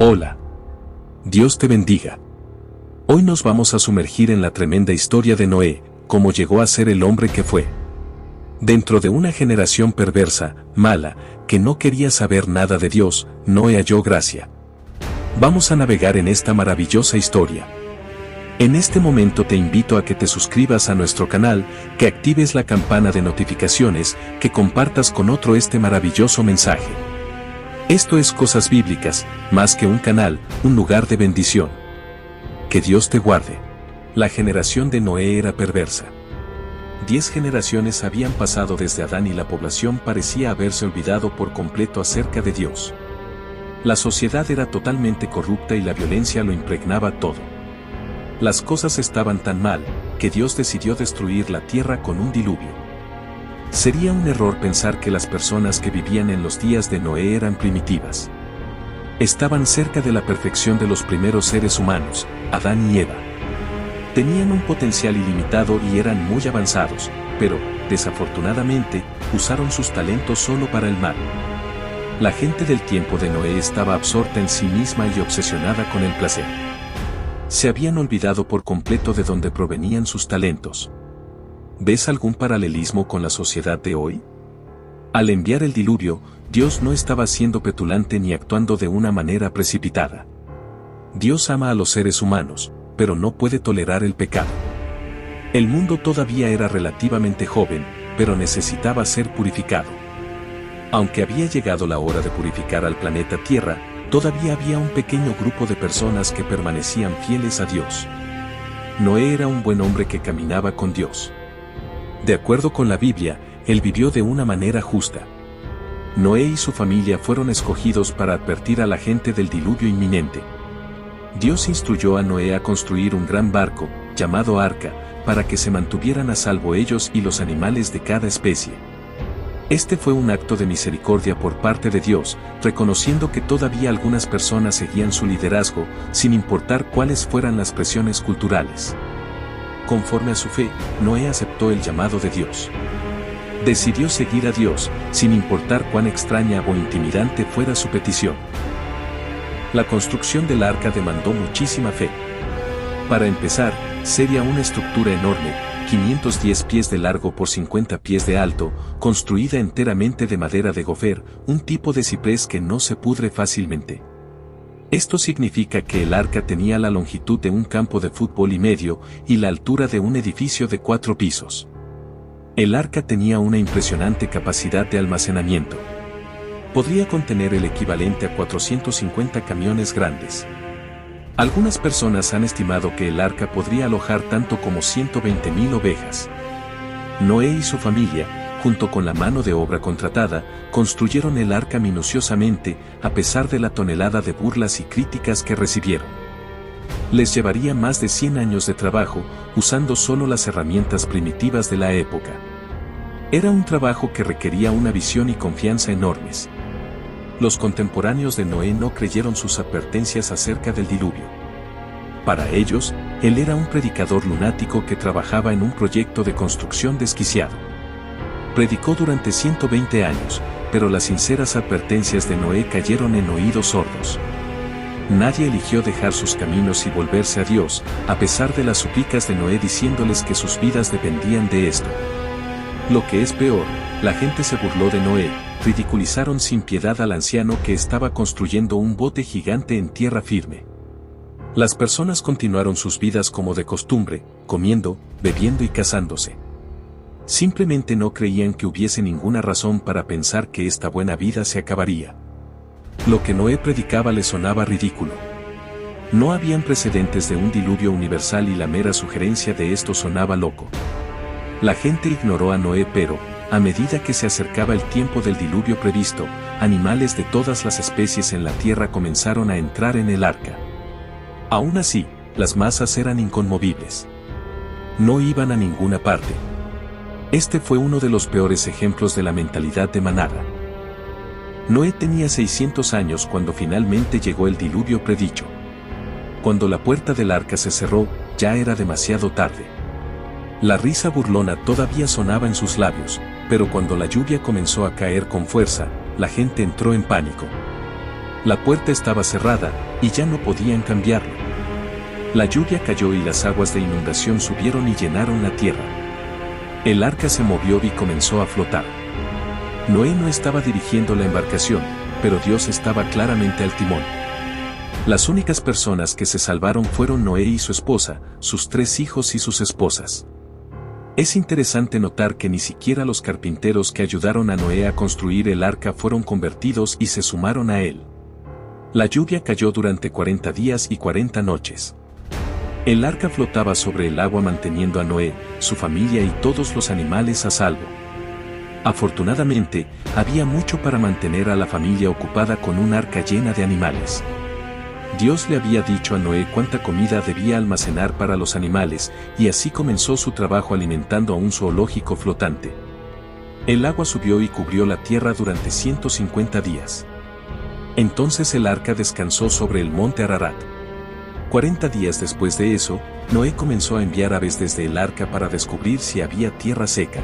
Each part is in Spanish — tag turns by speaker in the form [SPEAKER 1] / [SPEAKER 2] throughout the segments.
[SPEAKER 1] Hola. Dios te bendiga. Hoy nos vamos a sumergir en la tremenda historia de Noé, cómo llegó a ser el hombre que fue. Dentro de una generación perversa, mala, que no quería saber nada de Dios, Noé halló gracia. Vamos a navegar en esta maravillosa historia. En este momento te invito a que te suscribas a nuestro canal, que actives la campana de notificaciones, que compartas con otro este maravilloso mensaje. Esto es Cosas Bíblicas, más que un canal, un lugar de bendición. Que Dios te guarde. La generación de Noé era perversa. 10 generaciones habían pasado desde Adán y la población parecía haberse olvidado por completo acerca de Dios. La sociedad era totalmente corrupta y la violencia lo impregnaba todo. Las cosas estaban tan mal, que Dios decidió destruir la tierra con un diluvio. Sería un error pensar que las personas que vivían en los días de Noé eran primitivas. Estaban cerca de la perfección de los primeros seres humanos, Adán y Eva. Tenían un potencial ilimitado y eran muy avanzados, pero, desafortunadamente, usaron sus talentos solo para el mal. La gente del tiempo de Noé estaba absorta en sí misma y obsesionada con el placer. Se habían olvidado por completo de dónde provenían sus talentos. ¿Ves algún paralelismo con la sociedad de hoy? Al enviar el diluvio, Dios no estaba siendo petulante ni actuando de una manera precipitada. Dios ama a los seres humanos, pero no puede tolerar el pecado. El mundo todavía era relativamente joven, pero necesitaba ser purificado. Aunque había llegado la hora de purificar al planeta Tierra, todavía había un pequeño grupo de personas que permanecían fieles a Dios. Noé era un buen hombre que caminaba con Dios. De acuerdo con la Biblia, él vivió de una manera justa. Noé y su familia fueron escogidos para advertir a la gente del diluvio inminente. Dios instruyó a Noé a construir un gran barco, llamado Arca, para que se mantuvieran a salvo ellos y los animales de cada especie. Este fue un acto de misericordia por parte de Dios, reconociendo que todavía algunas personas seguían su liderazgo, sin importar cuáles fueran las presiones culturales. Conforme a su fe, Noé aceptó el llamado de Dios. Decidió seguir a Dios, sin importar cuán extraña o intimidante fuera su petición. La construcción del arca demandó muchísima fe. Para empezar, sería una estructura enorme, 510 pies de largo por 50 pies de alto, construida enteramente de madera de gofer, un tipo de ciprés que no se pudre fácilmente. Esto significa que el arca tenía la longitud de un campo de fútbol y medio, y la altura de un edificio de 4 pisos. El arca tenía una impresionante capacidad de almacenamiento. Podría contener el equivalente a 450 camiones grandes. Algunas personas han estimado que el arca podría alojar tanto como 120,000 ovejas. Noé y su familia, junto con la mano de obra contratada, construyeron el arca minuciosamente, a pesar de la tonelada de burlas y críticas que recibieron. Les llevaría más de 100 años de trabajo, usando solo las herramientas primitivas de la época. Era un trabajo que requería una visión y confianza enormes. Los contemporáneos de Noé no creyeron sus advertencias acerca del diluvio. Para ellos, él era un predicador lunático que trabajaba en un proyecto de construcción desquiciado. Predicó durante 120 años, pero las sinceras advertencias de Noé cayeron en oídos sordos. Nadie eligió dejar sus caminos y volverse a Dios, a pesar de las súplicas de Noé diciéndoles que sus vidas dependían de esto. Lo que es peor, la gente se burló de Noé, ridiculizaron sin piedad al anciano que estaba construyendo un bote gigante en tierra firme. Las personas continuaron sus vidas como de costumbre, comiendo, bebiendo y casándose. Simplemente no creían que hubiese ninguna razón para pensar que esta buena vida se acabaría. Lo que Noé predicaba le sonaba ridículo. No habían precedentes de un diluvio universal y la mera sugerencia de esto sonaba loco. La gente ignoró a Noé, pero, a medida que se acercaba el tiempo del diluvio previsto, animales de todas las especies en la tierra comenzaron a entrar en el arca. Aún así, las masas eran inconmovibles. No iban a ninguna parte. Este fue uno de los peores ejemplos de la mentalidad de manada. Noé tenía 600 años cuando finalmente llegó el diluvio predicho. Cuando la puerta del arca se cerró, ya era demasiado tarde. La risa burlona todavía sonaba en sus labios, pero cuando la lluvia comenzó a caer con fuerza, la gente entró en pánico. La puerta estaba cerrada, y ya no podían cambiarlo. La lluvia cayó y las aguas de inundación subieron y llenaron la tierra. El arca se movió y comenzó a flotar. Noé no estaba dirigiendo la embarcación, pero Dios estaba claramente al timón. Las únicas personas que se salvaron fueron Noé y su esposa, sus 3 hijos y sus esposas. Es interesante notar que ni siquiera los carpinteros que ayudaron a Noé a construir el arca fueron convertidos y se sumaron a él. La lluvia cayó durante 40 días y 40 noches. El arca flotaba sobre el agua manteniendo a Noé, su familia y todos los animales a salvo. Afortunadamente, había mucho para mantener a la familia ocupada con un arca llena de animales. Dios le había dicho a Noé cuánta comida debía almacenar para los animales, y así comenzó su trabajo alimentando a un zoológico flotante. El agua subió y cubrió la tierra durante 150 días. Entonces el arca descansó sobre el monte Ararat. 40 días después de eso, Noé comenzó a enviar aves desde el arca para descubrir si había tierra seca.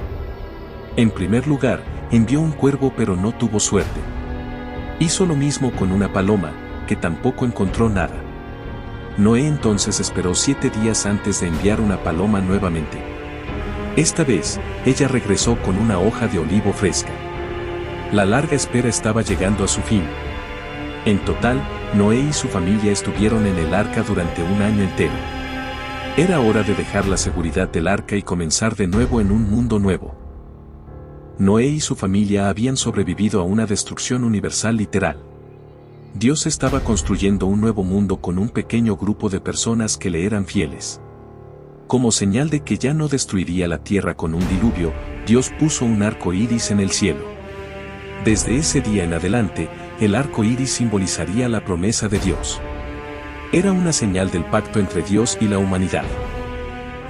[SPEAKER 1] En primer lugar, envió un cuervo pero no tuvo suerte. Hizo lo mismo con una paloma, que tampoco encontró nada. Noé entonces esperó 7 días antes de enviar una paloma nuevamente. Esta vez, ella regresó con una hoja de olivo fresca. La larga espera estaba llegando a su fin. En total, Noé y su familia estuvieron en el arca durante un año entero. Era hora de dejar la seguridad del arca y comenzar de nuevo en un mundo nuevo. Noé y su familia habían sobrevivido a una destrucción universal literal. Dios estaba construyendo un nuevo mundo con un pequeño grupo de personas que le eran fieles. Como señal de que ya no destruiría la tierra con un diluvio, Dios puso un arco iris en el cielo. Desde ese día en adelante, el arco iris simbolizaría la promesa de Dios. Era una señal del pacto entre Dios y la humanidad.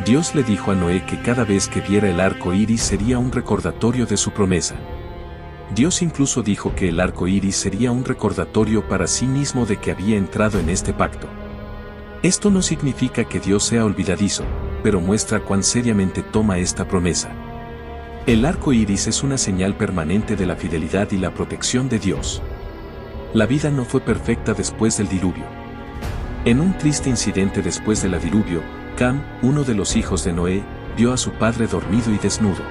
[SPEAKER 1] Dios le dijo a Noé que cada vez que viera el arco iris sería un recordatorio de su promesa. Dios incluso dijo que el arco iris sería un recordatorio para sí mismo de que había entrado en este pacto. Esto no significa que Dios sea olvidadizo, pero muestra cuán seriamente toma esta promesa. El arco iris es una señal permanente de la fidelidad y la protección de Dios. La vida no fue perfecta después del diluvio. En un triste incidente después del diluvio, Cam, uno de los hijos de Noé, vio a su padre dormido y desnudo.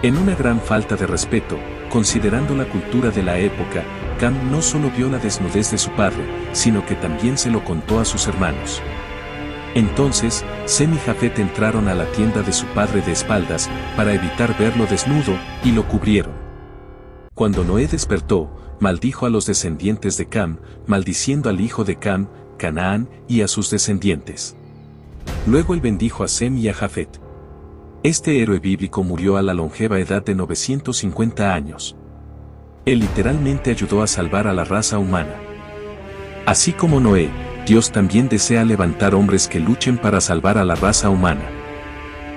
[SPEAKER 1] En una gran falta de respeto, considerando la cultura de la época, Cam no solo vio la desnudez de su padre, sino que también se lo contó a sus hermanos. Entonces, Sem y Jafet entraron a la tienda de su padre de espaldas, para evitar verlo desnudo, y lo cubrieron. Cuando Noé despertó, maldijo a los descendientes de Cam, maldiciendo al hijo de Cam, Canaán, y a sus descendientes. Luego él bendijo a Sem y a Jafet. Este héroe bíblico murió a la longeva edad de 950 años. Él literalmente ayudó a salvar a la raza humana. Así como Noé, Dios también desea levantar hombres que luchen para salvar a la raza humana.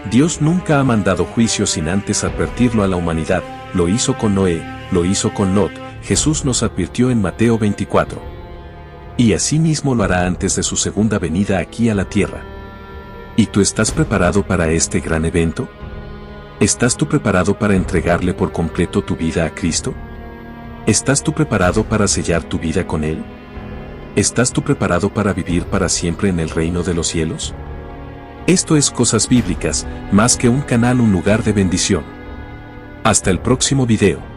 [SPEAKER 1] Dios nunca ha mandado juicio sin antes advertirlo a la humanidad, lo hizo con Noé, lo hizo con Lot, Jesús nos advirtió en Mateo 24. Y asimismo lo hará antes de su segunda venida aquí a la tierra. ¿Y tú estás preparado para este gran evento? ¿Estás tú preparado para entregarle por completo tu vida a Cristo? ¿Estás tú preparado para sellar tu vida con Él? ¿Estás tú preparado para vivir para siempre en el reino de los cielos? Esto es Cosas Bíblicas, más que un canal, un lugar de bendición. Hasta el próximo video.